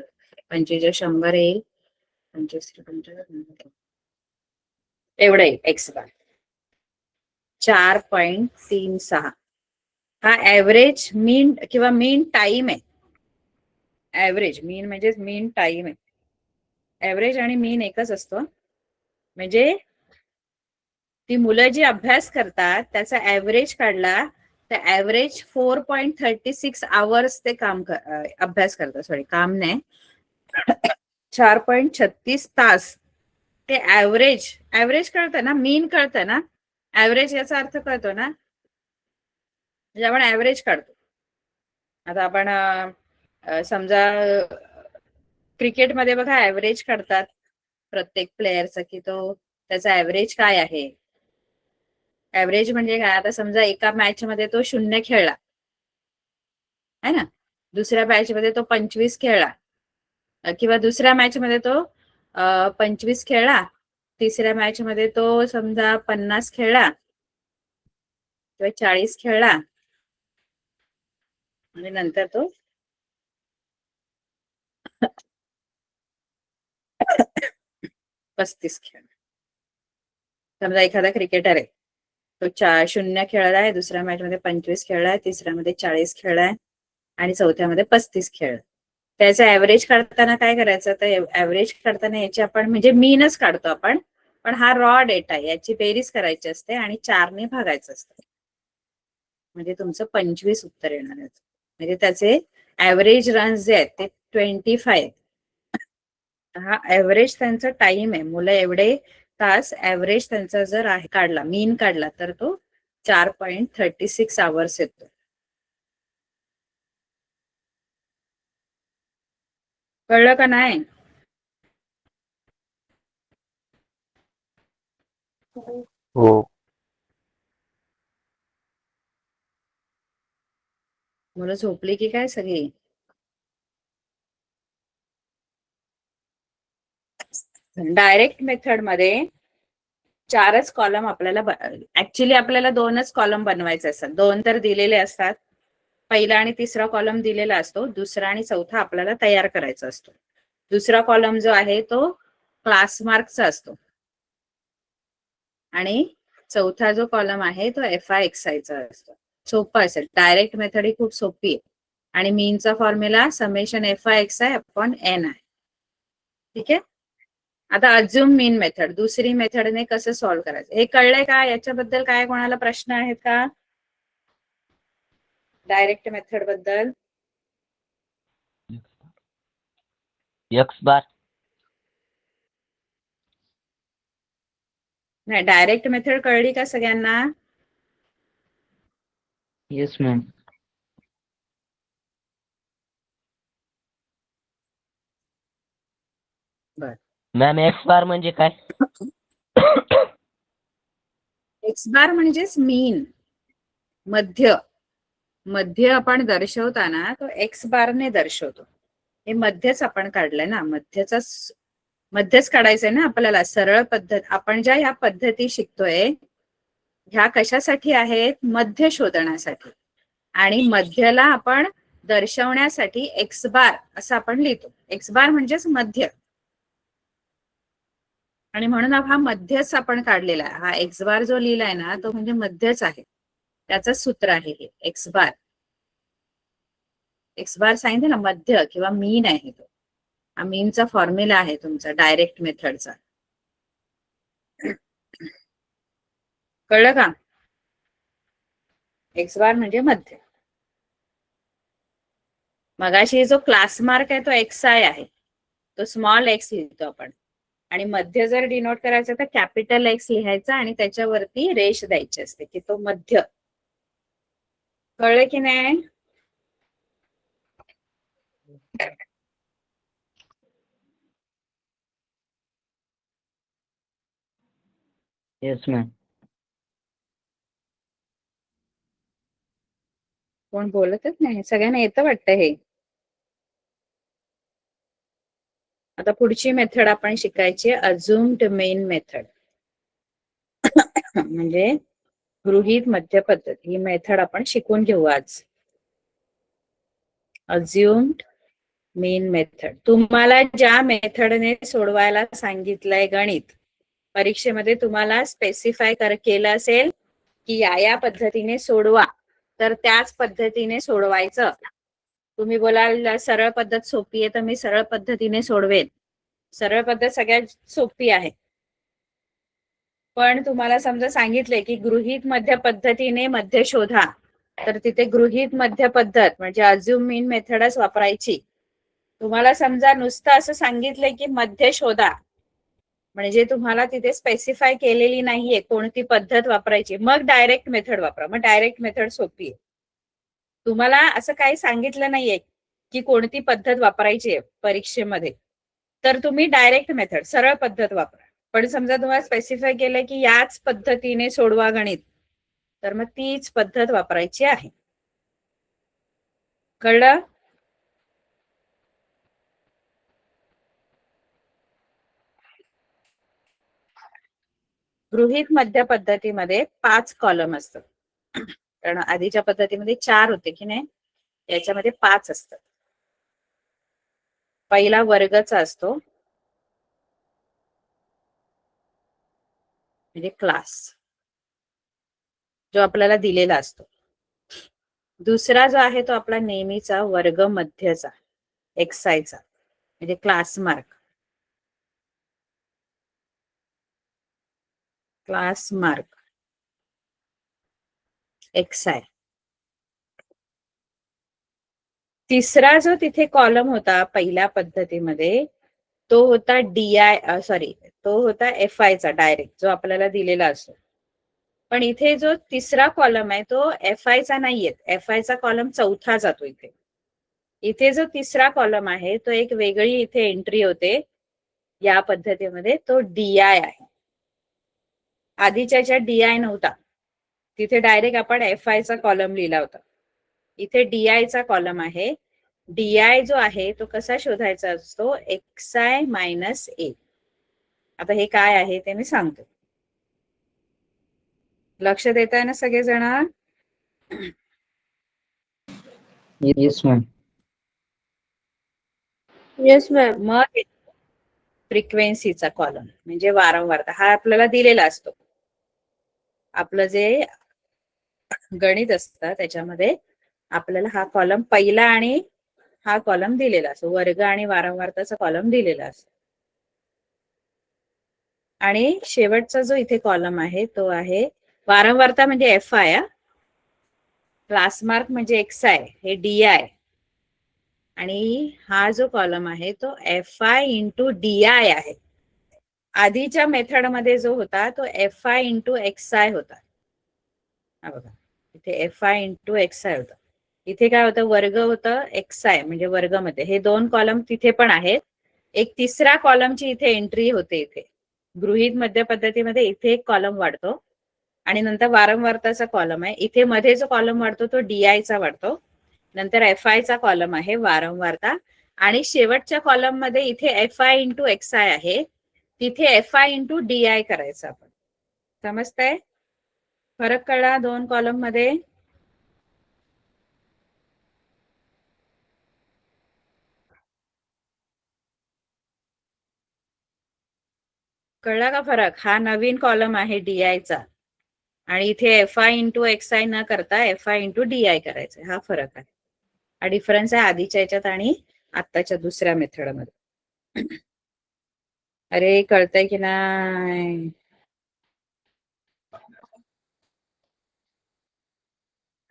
25 100 येईल. 25 एवढं येईल एक्स बार 4.36. हा ऍव्हरेज मीन किंवा मीन टाइम आहे. ऍव्हरेज मीन म्हणजे मीन टाइम आहे. ऍव्हरेज आणि मीन एकच असतो. म्हणजे ती मुलं जी अभ्यास करतात त्याचा ऍव्हरेज काढला तर ऍव्हरेज 4.36 आवर्स ते अभ्यास करतात. सॉरी काम नाही 4.36 तास ते ऍव्हरेज कळतं ना. मीन कळतं ना. ऍव्हरेज याचा अर्थ कळतो ना. म्हणजे आपण ऍव्हरेज काढतो. आता आपण समजा क्रिकेटमध्ये बघा ऍव्हरेज काढतात प्रत्येक प्लेयरचा की तो त्याचा ऍव्हरेज काय आहे. ऍव्हरेज म्हणजे काय. आता समजा एका मॅच मध्ये तो 0 खेळला है ना. दुसऱ्या मॅच मध्ये तो 25 खेळला किंवा दुसऱ्या मॅच मध्ये तो 25 खेळला. तिसऱ्या मॅच मध्ये तो समजा 50 खेळला किंवा 40 खेळला आणि नंतर तो 35 खेळला. समजा एखादा क्रिकेटर आहे तो 0 खेळलाय. दुसऱ्या मॅच मध्ये 25 खेळलाय. तिसऱ्यामध्ये 40 खेळलाय आणि चौथ्यामध्ये 35 खेळलाय. त्याचं ऍव्हरेज काढताना काय करायचं. तर ऍव्हरेज काढताना याची आपण म्हणजे मीनच काढतो आपण. पण हा रॉ डेटा याची बेरीज करायची असते आणि 4 ने भागायचं असतं. म्हणजे तुमचं 25 उत्तर येणार आहे. म्हणजे त्याचे ऍव्हरेज रन्स जे आहेत ते 25. हा ऍव्हरेज त्यांचा टाइम आहे. मुलं एवढे तास ऍव्हरेज त्यांचा जर आहे काढला मीन काढला तर तो 4.36 आवर्स येतो. कळलं का नाही. हो. मुलं झोपली की काय सगळी. डायरेक्ट मेथड मध्ये 4च कॉलम आपल्याला ऍक्च्युली आपल्याला 2च कॉलम बनवायचे असतात. 2 तर दिलेले असतात. पहिला आणि तिसरा कॉलम दिलेला असतो. दुसरा आणि चौथा आपल्याला तयार करायचा असतो. दुसरा कॉलम जो आहे तो क्लास मार्कचा असतो आणि चौथा जो कॉलम आहे तो एफ आय एक्स आयचा असतो. सोपं असेल. डायरेक्ट मेथड ही खूप सोपी आहे आणि मीनचा formula summation f i x i upon n आहे. ठीक आहे. आता अज्युम मीन मेथड दुसरी मेथडने कसं सॉल्व्ह करायचं हे कळलंय का. याच्याबद्दल काय कोणाला प्रश्न आहेत का. डायरेक्ट मेथड बद्दल. एक्स बार. नाही डायरेक्ट मेथड कळली का सगळ्यांना. Yes ma'am. बर. मॅम एक्स बार म्हणजे काय. एक्स बार म्हणजेच मीन मध्य. मध्य आपण दर्शवताना तो एक्स बारने दर्शवतो. हे मध्यच आपण काढलंय ना. मध्यच काढायचंय ना आपल्याला. सरळ पद्धत आपण ज्या ह्या पद्धती शिकतोय ह्या कशासाठी आहेत. मध्य शोधण्यासाठी आणि मध्यला आपण दर्शवण्यासाठी एक्स बार असं आपण लिहितो. एक्स बार म्हणजेच मध्य आणि म्हणून हा मध्यच आपण काढलेला आहे. हा एक्स बार जो लिहिलाय ना तो म्हणजे मध्यच आहे. त्याचं सूत्र आहे हे एक्स बार. एक्स बार सांगितलं ना मध्य किंवा मीन आहे तो. हा मीनचा फॉर्म्युला आहे तुमचा डायरेक्ट मेथडचा. कळलं का. एक्स बार म्हणजे मध्य. मगाशी जो क्लास मार्क आहे तो एक्स आय आहे. तो स्मॉल एक्स लिहितो आपण आणि मध्य जर डिनोट करायचं तर कॅपिटल एक्स लिहायचा आणि त्याच्यावरती रेष द्यायची असते की तो मध्य. कळलं की नाही? Yes ma'am. कोण बोलतच नाही, सगळ्यांना येतं वाटतं हे. आता पुढची मेथड आपण शिकायची अज्युम्ड मेन मेथड. म्हणजे गृहीत मध्य पद्धत ही मेथड आपण शिकून घेऊ आज. Assumed main method. तुम्हाला ज्या मेथडने सोडवायला सांगितलंय गणित परीक्षेमध्ये तुम्हाला स्पेसिफाय केलं असेल की या पद्धतीने सोडवा, तर त्याच पद्धतीने सोडवायचं. तुम्ही बोलाल सरळ पद्धत सोपी आहे तर मी सरळ पद्धतीने सोडवेन. सरळ पद्धत सगळ्यात सोपी आहे. पण तुम्हाला समजा सांगितले की गृहीत मध्य पद्धतीने मध्य शोधा, तर तिथे गृहीत मध्य पद्धत म्हणजे अज्युम मीन मेथडच वापरायची. तुम्हाला समजा नुसतं असं सांगितलंय की मध्य शोधा, म्हणजे तुम्हाला तिथे स्पेसिफाय केलेली नाहीये कोणती पद्धत वापरायची, मग डायरेक्ट मेथड वापरा. मग डायरेक्ट मेथड सोपी आहे. तुम्हाला असं काही सांगितलं नाहीये की कोणती पद्धत वापरायची आहे परीक्षेमध्ये, तर तुम्ही डायरेक्ट मेथड सरळ पद्धत वापरा. पण समजा तुम्हाला स्पेसिफाय केलं की याच पद्धतीने सोडवा गणित, तर मग तीच पद्धत वापरायची आहे. कळलं? गृहीत मध्य पद्धतीमध्ये 5 कॉलम असतात. कारण आधीच्या पद्धतीमध्ये 4 होते की नाही, याच्यामध्ये 5 असतात. पहिला वर्गचा असतो म्हणजे क्लास, जो आपल्याला दिलेला असतो. दुसरा जो आहे तो आपला नेहमीचा वर्ग मध्यचा एक्सायचा म्हणजे class mark. Class mark x i. तिसरा जो तिथे कॉलम होता पहिल्या पद्धतीमध्ये तो होता तो होता एफ आय चा डायरेक्ट, जो आपल्याला दिलेला असतो. पण इथे जो तिसरा कॉलम आहे तो एफ आय चा नाहीये. एफ आय चा कॉलम चौथा जातो इथे. इथे जो तिसरा कॉलम आहे तो एक वेगळी इथे एंट्री होते या पद्धतीमध्ये, तो डीआय आहे. आधीच्या याच्यात डीआय नव्हता, तिथे डायरेक्ट आपण एफ आय चा कॉलम लिहिला होता. इथे डीआय चा कॉलम आहे. डीआय जो आहे तो कसा शोधायचा असतो, एक्स आय मायनस ए. आता हे काय आहे ते मी सांगतो. लक्ष देताय ना सगळेजण? Yes ma'am. Yes ma'am. मग फ्रिक्वेन्सीचा कॉलम म्हणजे वारंवारता, हा आपल्याला दिलेला असतो. आपलं जे गणित असतं त्याच्यामध्ये आपल्याला हा कॉलम पहिला आणि हा कॉलम दिलेला असतो. वर्ग आणि वारंवारताचा कॉलम दिलेला असतो. आणि शेवटचा जो इथे कॉलम आहे तो आहे वारंवारता म्हणजे एफ आय, क्लास मार्क म्हणजे एक्स आय, हे डी आय, आणि हा जो कॉलम आहे तो F I into D I आहे. आधीच्या मेथड मध्ये जो होता तो F I into X I होता. हा बघा इथे F I into X I होता. इथे काय होतं, वर्ग होतं एक्स आय म्हणजे वर्गामध्ये. हे दोन कॉलम तिथे पण आहेत. एक तिसरा कॉलमची इथे एंट्री होते. इथे गृहीत मध्य पद्धतीमध्ये इथे एक कॉलम वाढतो आणि नंतर वारंवारताचा कॉलम आहे. इथे मध्ये जो कॉलम वाढतो तो डीआय चा वाढतो. नंतर एफ आय चा कॉलम आहे वारंवारता, आणि शेवटच्या कॉलम मध्ये इथे F I into X I आहे, तिथे F I into D I करायचं आपण. समजतंय? फरक कळला दोन कॉलम मध्ये? कळला का फरक? हा नवीन कॉलम आहे डीआय चा, आणि इथे F I into X I न करता F I into D I करायचा. हा फरक आहे. हा डिफरन्स आहे आधीच्या याच्यात आणि आत्ताच्या दुसऱ्या मेथड मध्ये. अरे कळतंय की नाही?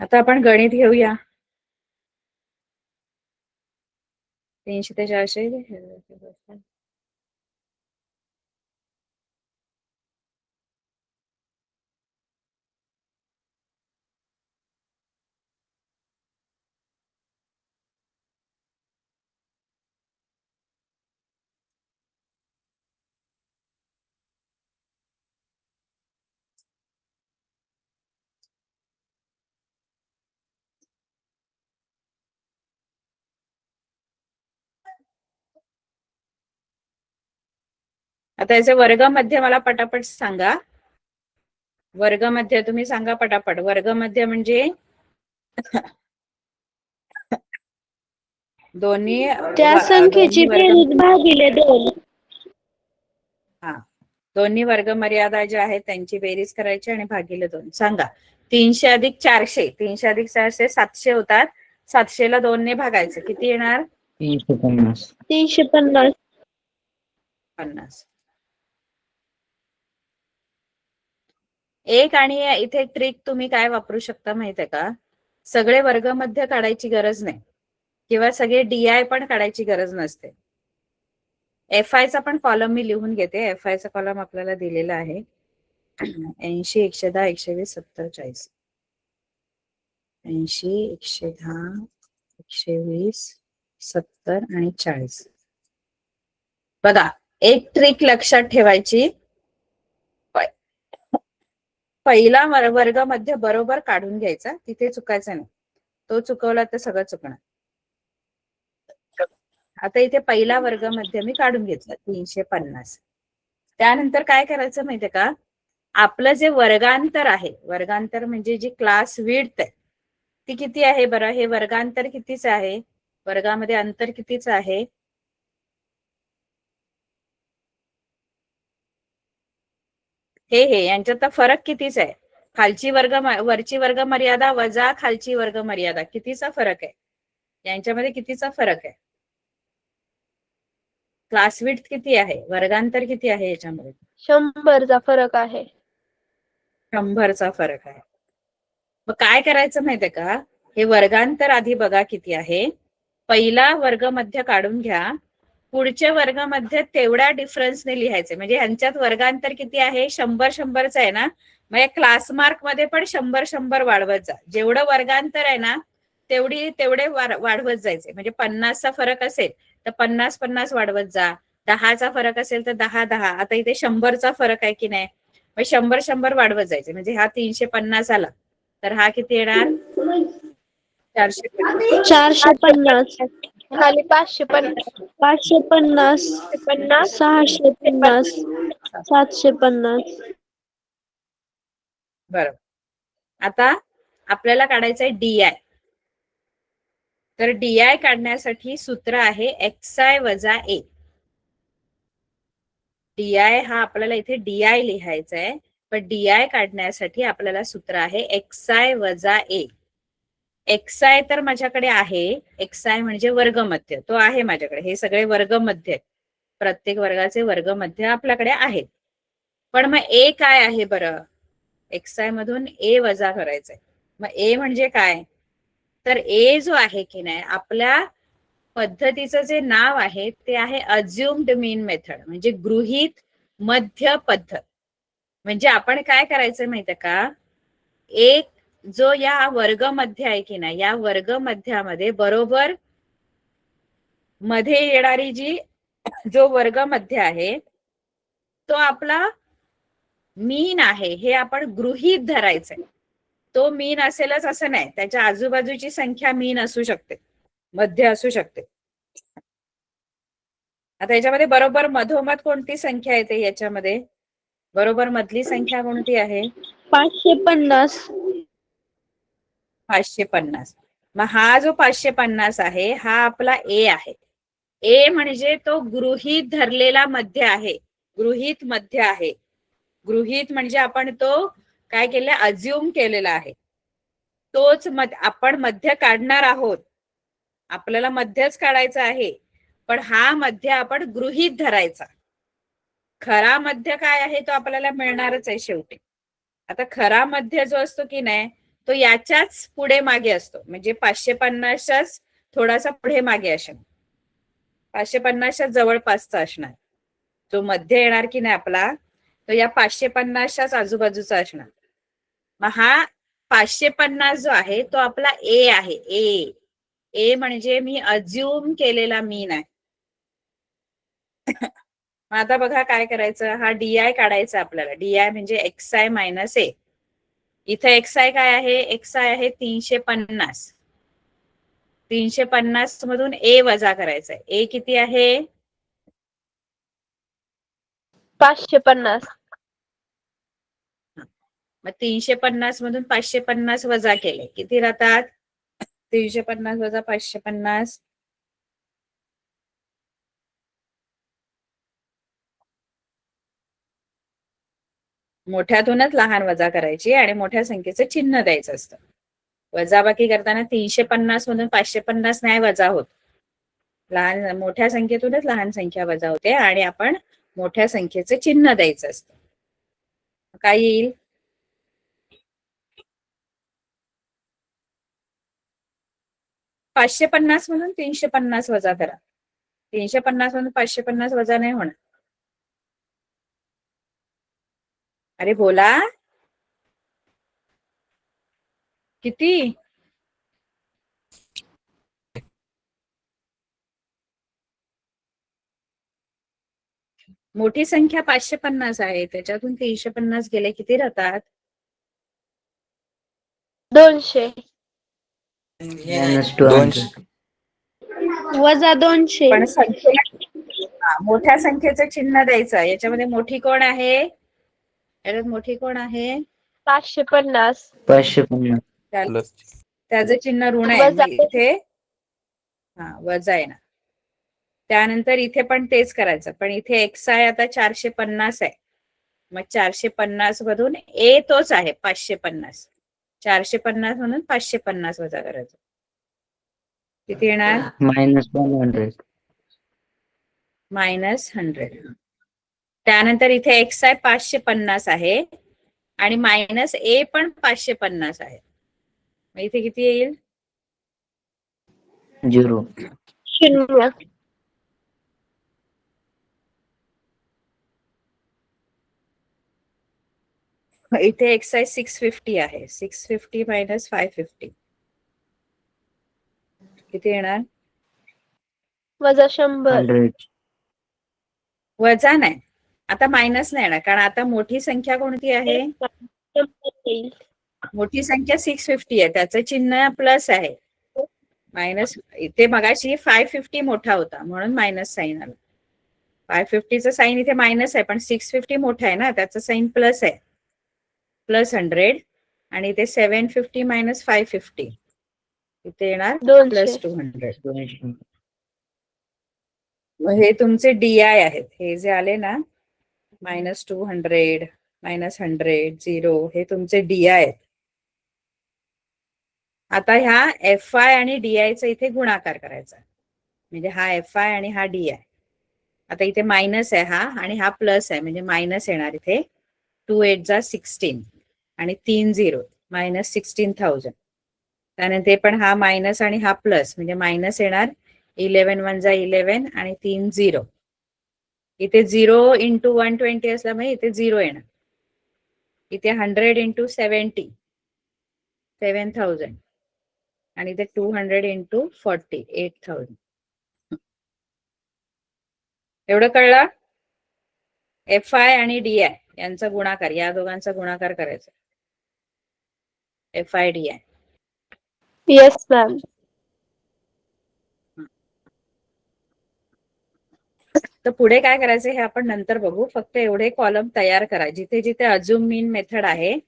आता आपण गणित घेऊया. 300 ते 400 आता याचे वर्गमध्य मला पटापट सांगा. वर्गमध्य तुम्ही सांगा पटापट. वर्गमध्य म्हणजे दोन्ही त्या संख्येची बेरीज भागिले 2. हा, दोन्ही वर्ग मर्यादा ज्या आहेत त्यांची बेरीज करायची आणि भागिले 2. सांगा. 300 अधिक 400, 300 अधिक 400 700 होतात. 700 ला 2 ने भागायचं, किती येणार? 350. 350. 50. एक आणि इथे ट्रिक तुम्ही काय वापरू शकता माहितीये का? सगळे वर्गमध्य काढायची गरज नाही किंवा सगळे DI पण काढायची गरज नसते. FI चा पण कॉलम मी लिहून घेते. FI चा कॉलम आपल्याला दिलेला आहे. 80 110 120 70 40. 80 110 120 70 आणि 40. बघा, एक ट्रिक लक्षात ठेवायची. पहिला वर्गमध्य बरोबर काढून घ्यायचा, तिथे चुकायचं नाही. तो चुकवला तर सगळं चुकणार. आता इथे पहिला वर्गमध्य मी काढून घेतला 350. त्यानंतर काय करायचं माहितीये का? आपलं जे वर्गांतर आहे, वर्गांतर म्हणजे जी क्लास विड्थ आहे ती किती आहे बरं? हे वर्गांतर कितीच आहे? वर्गामध्ये अंतर कितीच आहे? हे यांच्यात फरक कितीच आहे? वरची वर्ग मर्यादा वजा खालची वर्ग मर्यादा, कितीचा फरक आहे? यांच्यामध्ये कितीचा फरक आहे? क्लास विड्थ किती आहे? वर्गांतर किती आहे याच्यामध्ये? 100चा फरक आहे. 100चा फरक आहे. मग काय करायचं माहितीये का? हे वर्गांतर आधी बघा किती आहे. पहिला वर्गमध्य काढून घ्या. पुढच्या वर्गामध्ये तेवढ्या डिफरन्सने लिहायचे. म्हणजे ह्यांच्यात वर्गांतर किती आहे? 100-100च आहे ना. मग क्लास मार्क मध्ये पण 100-100 वाढवत जा. जेवढं वर्गांतर आहे ना तेवढे वाढवत जायचे. म्हणजे 50चा फरक असेल तर 50-50 वाढवत जा. 10चा फरक असेल तर 10-10. आता इथे 100चा फरक आहे की नाही, मग 100-100 वाढवत जायचे. म्हणजे हा 350 आला तर हा किती येणार? 450. 450. खाली 550. 550. 650. 750. बरोबर. आता आपल्याला काढायचं आहे DI. तर DI काढण्यासाठी सूत्र आहे XI वजा A. DI हा आपल्याला इथे DI लिहायचा आहे, पण DI काढण्यासाठी आपल्याला सूत्र आहे XI वजा A. XI तर माझ्याकडे आहे. XI म्हणजे वर्गमध्य, तो आहे माझ्याकडे. हे सगळे वर्गमध्य, प्रत्येक वर्गाचे वर्गमध्य आपल्याकडे आहेत. पण मग A काय आहे बरं? XI मधून A वजा करायचंय. मग A म्हणजे काय? तर A जो आहे की नाही, आपल्या पद्धतीचं जे नाव आहे ते आहे अज्युम्ड मीन मेथड, म्हणजे गृहीत मध्य पद्धत. म्हणजे आपण काय करायचं माहितीये का? एक जो या वर्गमध्य आहे की नाही, या वर्गमध्यामध्ये बरोबर मध्ये येणारी जो वर्गमध्य आहे तो आपला मीन आहे हे आपण गृहीत धरायचंय. तो मीन असेलच असं नाही, त्याच्या आजूबाजूची संख्या मीन असू शकते, मध्य असू शकते. आता याच्यामध्ये बरोबर मधोमध कोणती संख्या येते? याच्यामध्ये बरोबर मधली संख्या कोणती आहे? 550. 550. मग हा जो 550 आहे हा आपला A आहे. A म्हणजे तो गृहीत धरलेला मध्य आहे, गृहीत मध्य आहे. गृहीत म्हणजे आपण तो काय केलं? अज्युम केलेला आहे. तोच आपण मध्य काढणार आहोत. आपल्याला मध्यच काढायचं आहे, पण हा मध्य आपण गृहीत धरायचा. खरा मध्य काय आहे तो आपल्याला मिळणारच आहे शेवटी. आता खरा मध्य जो असतो की नाही तो याच्याच पुढे मागे असतो. म्हणजे 550च्याच थोडासा पुढे मागे असणार, 550च्या जवळपासचा असणार. जो मध्य येणार की नाही आपला तो या 550च्याच आजूबाजूचा असणार. मग हा 550 जो आहे तो आपला A आहे. A म्हणजे मी अज्युम केलेला मीन आहे. मग आता बघा काय करायचं? हा DI काढायचा आपल्याला. DI म्हणजे XI मायनस A. इथे XI काय आहे? XI आहे 350. 350 मधून A वजा करायचा आहे. A किती आहे? 550. मग 350 मधून 550 वजा केले किती राहतात? 350 वजा 550 मोठ्यातूनच लहान वजा करायची आणि मोठ्या संख्येचं चिन्ह द्यायचं असतं. वजाबाकी करताना 350 मधून 550 नाही वजा होत. मोठ्या संख्येतूनच लहान संख्या वजा होते आणि आपण मोठ्या संख्येचं चिन्ह द्यायचं असतं. काय येईल? 550 मधून 350 वजा करा. 350 मधून 550 वजा नाही होणार. अरे बोला किती? मोठी संख्या 550 आहे, त्याच्यातून 350 गेले किती राहतात? 200. -200. वजा 200. पण मोठ्या संख्येचं चिन्ह द्यायचं. याच्यामध्ये मोठी कोण आहे? याच्यात मोठी कोण आहे? 550. 550. त्याचं चिन्ह ऋण आहे वजा. इथे. हा वजा आहे ना. त्यानंतर इथे पण तेच करायचं, पण इथे एक्स आहे आता 450 आहे. मग 450 मधून ए तोच आहे 550. 450 म्हणून 550 वजा करायचं. किती येणार? -100. -100. त्यानंतर इथे एक्स आहे 550 आहे आणि मायनस ए पण 550 आहे. मग इथे किती येईल? 0. 0. इथे एक्स आहे 650 आहे. 650 मायनस 550 किती येणार? वजा 100. 100. वजा नाही, आता मायनस नाही येणार, कारण आता मोठी संख्या कोणती आहे? मोठी संख्या 650 आहे, त्याचं चिन्ह प्लस आहे. मायनस इथे मगाशी 550 मोठा होता म्हणून मायनस साईन आला. 550चं साईन इथे मायनस आहे, पण 650 मोठा आहे ना, त्याचं साईन प्लस आहे. +100 आणि इथे 750 मायनस 550 इथे येणार 200. +200. 200. हे तुमचे DI आहेत. हे जे आले ना -200 -100 0 हे तुमचे DI आहेत. आता ह्या FI आणि DI चा इथे गुणाकार करायचा, म्हणजे हा FI आणि हा DI. आता इथे मायनस आहे हा आणि हा प्लस आहे, म्हणजे मायनस येणार इथे. 2 8 जा 16 आणि 3 0 -16,000. त्यानंतर पण हा मायनस आणि हा प्लस, म्हणजे मायनस येणार. 11 1 जा 11 आणि 3 0. इथे 0 इंटू 120 असल्यामुळे इथे 0 येणार. इथे 100 इंटू 70 7,000 आणि इथे 200 इंटू 40 8,000. एवढं कळलं? FI आणि DI यांचा गुणाकार, या दोघांचा गुणाकार करायचा. FI DI. Yes ma'am. तर पुढे काय करायचं हे आपण नंतर बघू. फक्त एवढे कॉलम तयार करा. जिथे जिथे अज्युम मीन मेथड आहे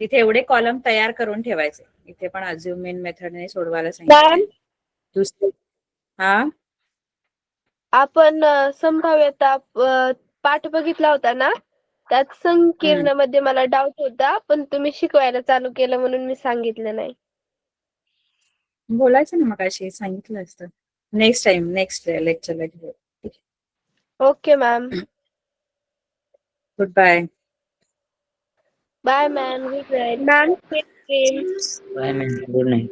तिथे एवढे कॉलम तयार करून ठेवायचे. इथे पण अज्युम मीन मेथडने सोडवायला सांगितलंय. दुसरे हा आपण संभाव्यता पाठ बघितला होता ना, त्यात संकीर्ण मध्ये मला डाऊट होता, पण तुम्ही शिकवायला चालू केलं म्हणून मी सांगितलं नाही. बोलायचं ना, मग अशी सांगितलं असतं. नेक्स्ट टाइम नेक्स्ट लेक्चरला घेऊ. Okay ma'am. Goodbye. Bye ma'am. Good night ma'am. Bye, man. Good night.